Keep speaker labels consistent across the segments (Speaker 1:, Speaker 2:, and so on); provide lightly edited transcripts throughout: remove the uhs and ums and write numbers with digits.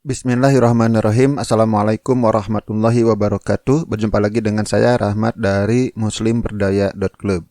Speaker 1: Bismillahirrahmanirrahim. Assalamualaikum warahmatullahi wabarakatuh. Berjumpa lagi dengan saya Rahmat dari muslimberdaya.club.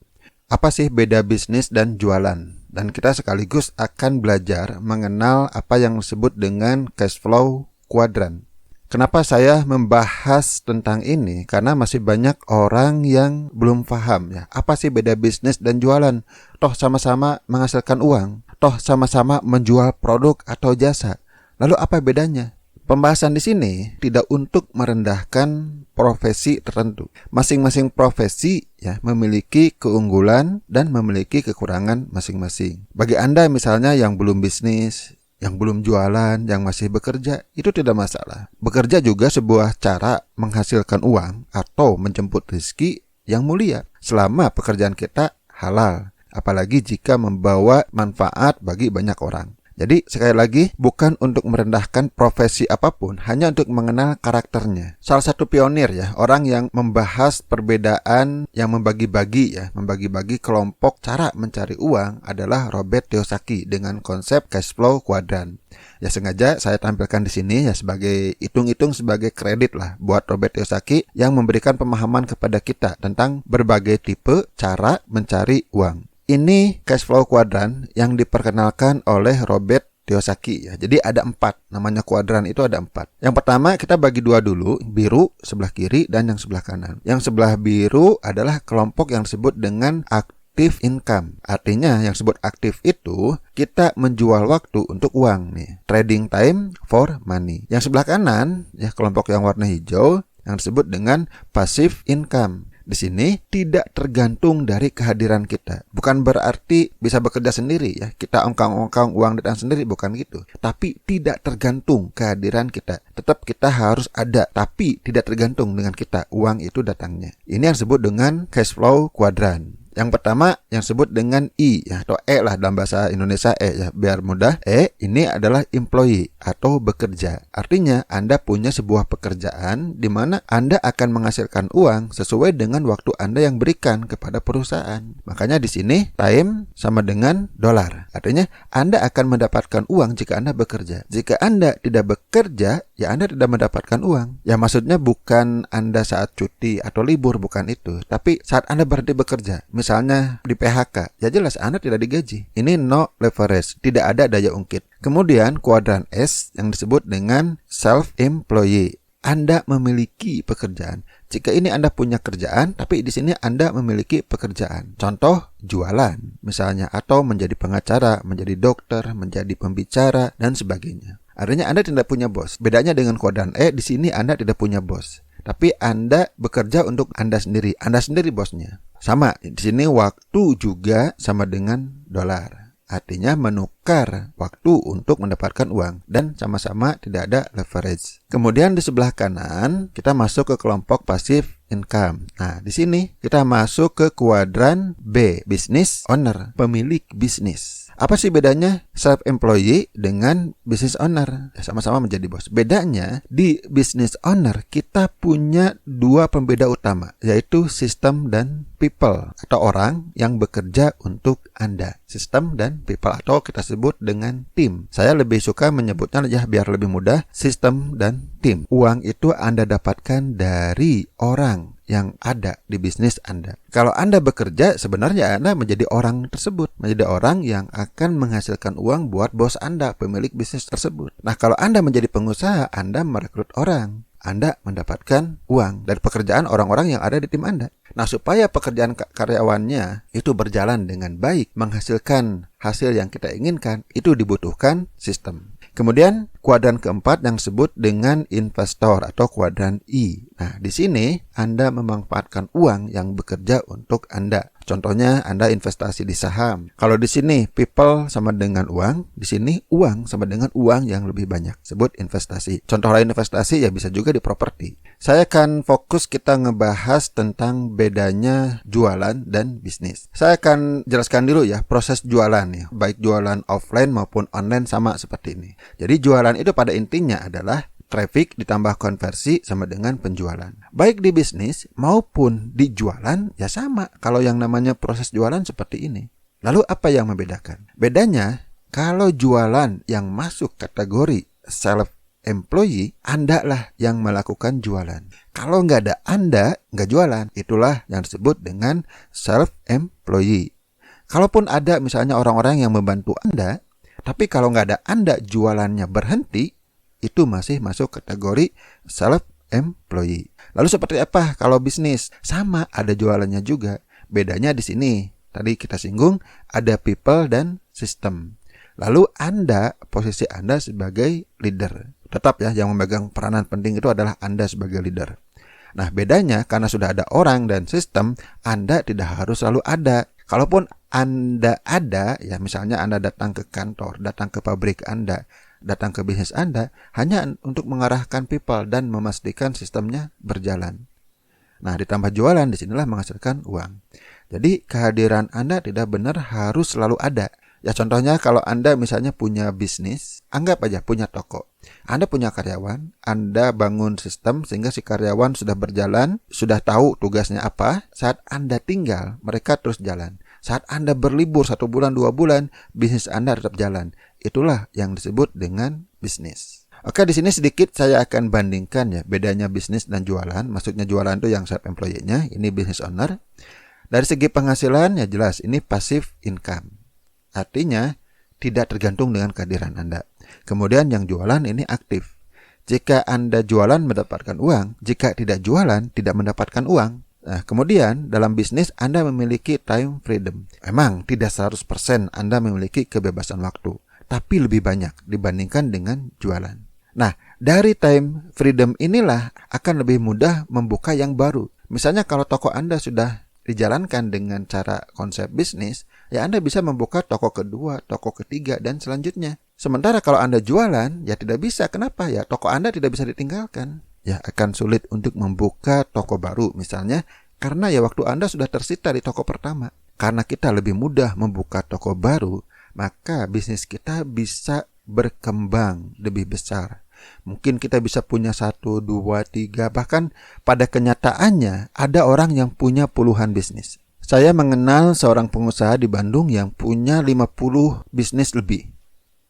Speaker 1: Apa sih beda bisnis dan jualan? Dan kita sekaligus akan belajar mengenal apa yang disebut dengan cash flow kuadran. Kenapa saya membahas tentang ini? Karena masih banyak orang yang belum paham ya. Apa sih beda bisnis dan jualan? Toh sama-sama menghasilkan uang. Toh sama-sama menjual produk atau jasa. Lalu apa bedanya? Pembahasan di sini tidak untuk merendahkan profesi tertentu. Masing-masing profesi ya memiliki keunggulan dan memiliki kekurangan masing-masing. Bagi Anda misalnya yang belum bisnis, yang belum jualan, yang masih bekerja, itu tidak masalah. Bekerja juga sebuah cara menghasilkan uang atau menjemput rezeki yang mulia selama pekerjaan kita halal, apalagi jika membawa manfaat bagi banyak orang. Jadi sekali lagi bukan untuk merendahkan profesi apapun, hanya untuk mengenal karakternya. Salah satu pionir ya, orang yang membahas perbedaan yang membagi-bagi kelompok cara mencari uang adalah Robert Kiyosaki dengan konsep cash flow kuadran. Ya sengaja saya tampilkan di sini ya sebagai hitung-hitung sebagai kredit lah buat Robert Kiyosaki yang memberikan pemahaman kepada kita tentang berbagai tipe cara mencari uang. Ini cash flow kuadran yang diperkenalkan oleh Robert Kiyosaki ya. Jadi ada 4, namanya kuadran itu ada 4. Yang pertama kita bagi 2 dulu, biru sebelah kiri dan yang sebelah kanan. Yang sebelah biru adalah kelompok yang disebut dengan active income. Artinya yang disebut aktif itu kita menjual waktu untuk uang nih. Trading time for money. Yang sebelah kanan ya kelompok yang warna hijau yang disebut dengan passive income. Di sini tidak tergantung dari kehadiran kita. Bukan berarti bisa bekerja sendiri ya. Kita ongkang-ongkang uang datang sendiri, bukan gitu. Tapi tidak tergantung kehadiran kita. Tetap kita harus ada, tapi tidak tergantung dengan kita uang itu datangnya. Ini yang disebut dengan cash flow kuadran. Yang pertama yang disebut dengan I ya, atau E lah dalam bahasa Indonesia E ya, biar mudah. E ini adalah employee atau bekerja. Artinya Anda punya sebuah pekerjaan di mana Anda akan menghasilkan uang sesuai dengan waktu Anda yang berikan kepada perusahaan. Makanya di sini time sama dengan dolar. Artinya Anda akan mendapatkan uang jika Anda bekerja. Jika Anda tidak bekerja, ya Anda tidak mendapatkan uang. Ya maksudnya bukan Anda saat cuti atau libur, bukan itu. Tapi saat Anda berhenti bekerja. Misalnya di PHK, ya jelas Anda tidak digaji. Ini no leverage, tidak ada daya ungkit. Kemudian kuadran S yang disebut dengan self-employee. Anda memiliki pekerjaan. Jika ini Anda punya kerjaan, tapi di sini Anda memiliki pekerjaan. Contoh jualan misalnya, atau menjadi pengacara, menjadi dokter, menjadi pembicara dan sebagainya. Artinya Anda tidak punya bos. Bedanya dengan kuadran E, di sini Anda tidak punya bos. Tapi Anda bekerja untuk Anda sendiri. Anda sendiri bosnya. Sama, di sini waktu juga sama dengan dolar. Artinya menukar waktu untuk mendapatkan uang dan sama-sama tidak ada leverage. Kemudian di sebelah kanan kita masuk ke kelompok passive income. Nah, di sini kita masuk ke kuadran B, business owner, pemilik bisnis. Apa sih bedanya self-employee dengan business owner? Sama-sama menjadi bos. Bedanya di business owner kita punya 2 pembeda utama, yaitu sistem dan people atau orang yang bekerja untuk Anda. Sistem dan people atau kita sebut dengan tim. Saya lebih suka menyebutnya ya biar lebih mudah, sistem dan tim. Uang itu Anda dapatkan dari orang yang ada di bisnis Anda. Kalau Anda bekerja, sebenarnya Anda menjadi orang tersebut, menjadi orang yang akan menghasilkan uang buat bos Anda, pemilik bisnis tersebut. Nah, kalau Anda menjadi pengusaha, Anda merekrut orang. Anda mendapatkan uang dari pekerjaan orang-orang yang ada di tim Anda. Nah, supaya pekerjaan karyawannya itu berjalan dengan baik, menghasilkan hasil yang kita inginkan, itu dibutuhkan sistem. Kemudian kuadran keempat yang disebut dengan investor atau kuadran I. Nah, di sini Anda memanfaatkan uang yang bekerja untuk Anda. Contohnya Anda investasi di saham. Kalau di sini people sama dengan uang, di sini uang sama dengan uang yang lebih banyak. Sebut investasi. Contoh lain investasi ya bisa juga di properti. Saya akan fokus kita ngebahas tentang bedanya jualan dan bisnis. Saya akan jelaskan dulu ya proses jualan ya, baik jualan offline maupun online sama seperti ini. Jadi jualan itu pada intinya adalah traffic ditambah konversi sama dengan penjualan. Baik di bisnis maupun di jualan ya sama. Kalau yang namanya proses jualan seperti ini. Lalu apa yang membedakan? Bedanya kalau jualan yang masuk kategori self employee, Anda lah yang melakukan jualan. Kalau nggak ada Anda, nggak jualan. Itulah yang disebut dengan self-employee. Kalaupun ada misalnya orang-orang yang membantu Anda, tapi kalau nggak ada Anda jualannya berhenti, itu masih masuk kategori self-employee. Lalu seperti apa kalau bisnis? Sama, ada jualannya juga. Bedanya di sini. Tadi kita singgung, ada people dan system. Lalu Anda, posisi Anda sebagai leader. Tetap ya, yang memegang peranan penting itu adalah Anda sebagai leader. Nah, bedanya karena sudah ada orang dan sistem, Anda tidak harus selalu ada. Kalaupun Anda ada, ya misalnya Anda datang ke kantor, datang ke pabrik Anda, datang ke bisnis Anda, hanya untuk mengarahkan people dan memastikan sistemnya berjalan. Nah, ditambah jualan, disinilah menghasilkan uang. Jadi, kehadiran Anda tidak benar harus selalu ada. Ya contohnya kalau Anda misalnya punya bisnis, anggap aja punya toko. Anda punya karyawan, Anda bangun sistem sehingga si karyawan sudah berjalan, sudah tahu tugasnya apa. Saat Anda tinggal, mereka terus jalan. Saat Anda berlibur 1 bulan, 2 bulan, bisnis Anda tetap jalan. Itulah yang disebut dengan bisnis. Oke, di sini sedikit saya akan bandingkan ya bedanya bisnis dan jualan. Maksudnya jualan itu yang self-employed-nya, ini business owner. Dari segi penghasilan ya jelas ini passive income. Artinya tidak tergantung dengan kehadiran Anda. Kemudian yang jualan ini aktif. Jika Anda jualan mendapatkan uang, jika tidak jualan tidak mendapatkan uang. Nah, kemudian dalam bisnis Anda memiliki time freedom. Memang tidak 100% Anda memiliki kebebasan waktu, tapi lebih banyak dibandingkan dengan jualan. Nah, dari time freedom inilah akan lebih mudah membuka yang baru. Misalnya kalau toko Anda sudah dijalankan dengan cara konsep bisnis, ya Anda bisa membuka toko kedua, toko ketiga, dan selanjutnya. Sementara kalau Anda jualan, ya tidak bisa. Kenapa? Ya toko Anda tidak bisa ditinggalkan. Ya akan sulit untuk membuka toko baru misalnya, karena ya waktu Anda sudah tersita di toko pertama. Karena kita lebih mudah membuka toko baru, maka bisnis kita bisa berkembang lebih besar. Mungkin kita bisa punya 1, 2, 3, bahkan pada kenyataannya ada orang yang punya puluhan bisnis. Saya mengenal seorang pengusaha di Bandung yang punya 50 bisnis lebih.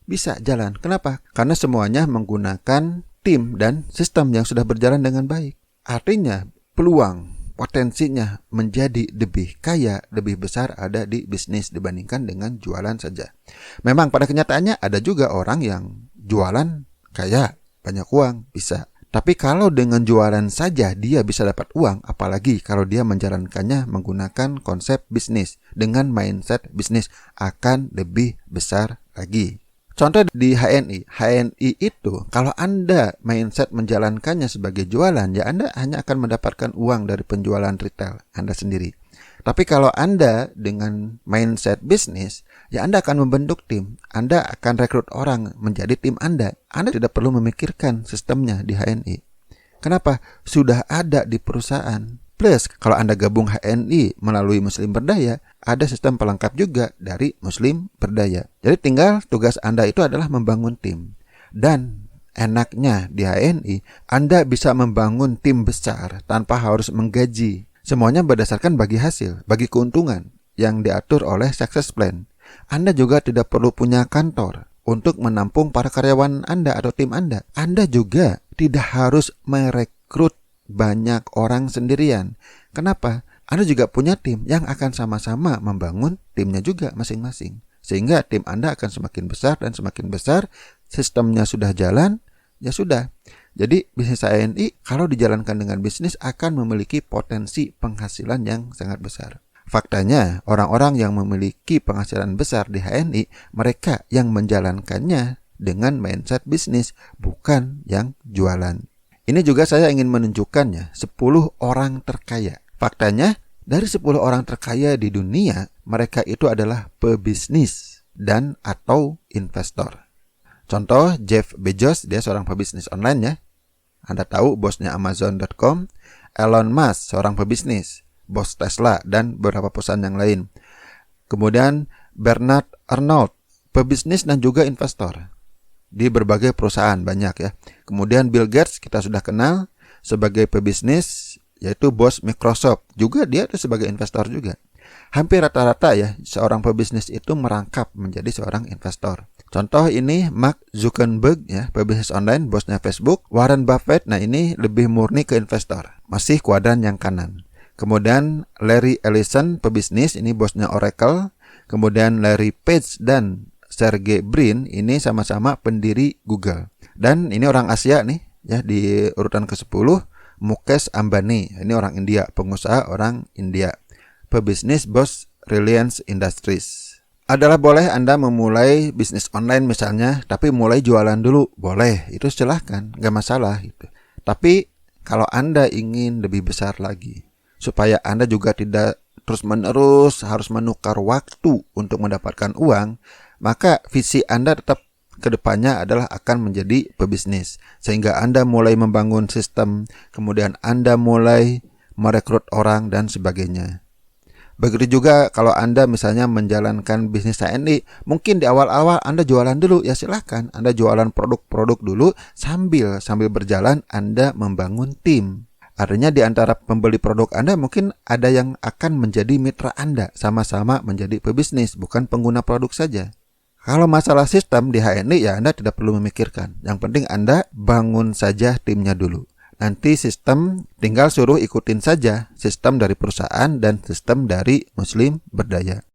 Speaker 1: Bisa jalan. Kenapa? Karena semuanya menggunakan tim dan sistem yang sudah berjalan dengan baik. Artinya peluang, potensinya menjadi lebih kaya, lebih besar ada di bisnis dibandingkan dengan jualan saja. Memang pada kenyataannya ada juga orang yang jualan kaya, banyak uang, bisa. Tapi kalau dengan jualan saja dia bisa dapat uang, apalagi kalau dia menjalankannya menggunakan konsep bisnis dengan mindset bisnis akan lebih besar lagi. Contoh di HNI. HNI itu kalau Anda mindset menjalankannya sebagai jualan, ya Anda hanya akan mendapatkan uang dari penjualan retail Anda sendiri. Tapi kalau Anda dengan mindset bisnis, ya Anda akan membentuk tim. Anda akan rekrut orang menjadi tim Anda. Anda tidak perlu memikirkan sistemnya di HNI. Kenapa? Sudah ada di perusahaan. Plus, kalau Anda gabung HNI melalui Muslim Berdaya, ada sistem pelengkap juga dari Muslim Berdaya. Jadi tinggal tugas Anda itu adalah membangun tim. Dan enaknya di HNI, Anda bisa membangun tim besar tanpa harus menggaji. Semuanya berdasarkan bagi hasil, bagi keuntungan yang diatur oleh success plan. Anda juga tidak perlu punya kantor untuk menampung para karyawan Anda atau tim Anda. Anda juga tidak harus merekrut banyak orang sendirian. Kenapa? Anda juga punya tim yang akan sama-sama membangun timnya juga masing-masing. Sehingga tim Anda akan semakin besar dan semakin besar, sistemnya sudah jalan, ya sudah. Jadi bisnis HNI kalau dijalankan dengan bisnis akan memiliki potensi penghasilan yang sangat besar. Faktanya orang-orang yang memiliki penghasilan besar di HNI, mereka yang menjalankannya dengan mindset bisnis, bukan yang jualan. Ini juga saya ingin menunjukkannya 10 orang terkaya. Faktanya dari 10 orang terkaya di dunia, mereka itu adalah pebisnis dan atau investor. Contoh Jeff Bezos, dia seorang pebisnis online ya. Anda tahu bosnya Amazon.com. Elon Musk, seorang pebisnis, bos Tesla dan beberapa perusahaan yang lain. Kemudian Bernard Arnault, pebisnis dan juga investor di berbagai perusahaan banyak ya. Kemudian Bill Gates kita sudah kenal sebagai pebisnis, yaitu bos Microsoft. Juga dia itu sebagai investor juga. Hampir rata-rata ya, seorang pebisnis itu merangkap menjadi seorang investor. Contoh ini Mark Zuckerberg ya, pebisnis online, bosnya Facebook. Warren Buffett, nah ini lebih murni ke investor, masih kuadran yang kanan. Kemudian Larry Ellison, pebisnis, ini bosnya Oracle. Kemudian Larry Page dan Sergey Brin, ini sama-sama pendiri Google. Dan ini orang Asia nih, ya di urutan ke-10, Mukesh Ambani, ini orang India, pengusaha orang India. Pebisnis bos Reliance Industries. Adalah boleh Anda memulai bisnis online misalnya, tapi mulai jualan dulu, boleh, itu silahkan, nggak masalah gitu. Tapi kalau Anda ingin lebih besar lagi, supaya Anda juga tidak terus-menerus harus menukar waktu untuk mendapatkan uang, maka visi Anda tetap kedepannya adalah akan menjadi pebisnis. Sehingga Anda mulai membangun sistem, kemudian Anda mulai merekrut orang dan sebagainya. Begitu juga kalau Anda misalnya menjalankan bisnis HNI, mungkin di awal-awal Anda jualan dulu, ya silahkan. Anda jualan produk-produk dulu sambil berjalan Anda membangun tim. Artinya di antara pembeli produk Anda mungkin ada yang akan menjadi mitra Anda, sama-sama menjadi pebisnis, bukan pengguna produk saja. Kalau masalah sistem di HNI ya Anda tidak perlu memikirkan. Yang penting Anda bangun saja timnya dulu. Nanti sistem tinggal suruh ikutin saja sistem dari perusahaan dan sistem dari Muslim Berdaya.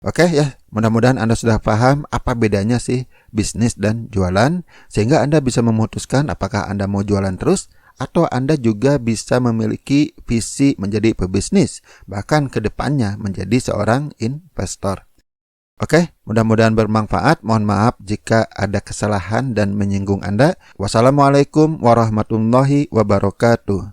Speaker 1: Oke ya, mudah-mudahan Anda sudah paham apa bedanya sih bisnis dan jualan, sehingga Anda bisa memutuskan apakah Anda mau jualan terus atau Anda juga bisa memiliki visi menjadi pebisnis, bahkan ke depannya menjadi seorang investor. Oke, mudah-mudahan bermanfaat. Mohon maaf jika ada kesalahan dan menyinggung Anda. Wassalamualaikum warahmatullahi wabarakatuh.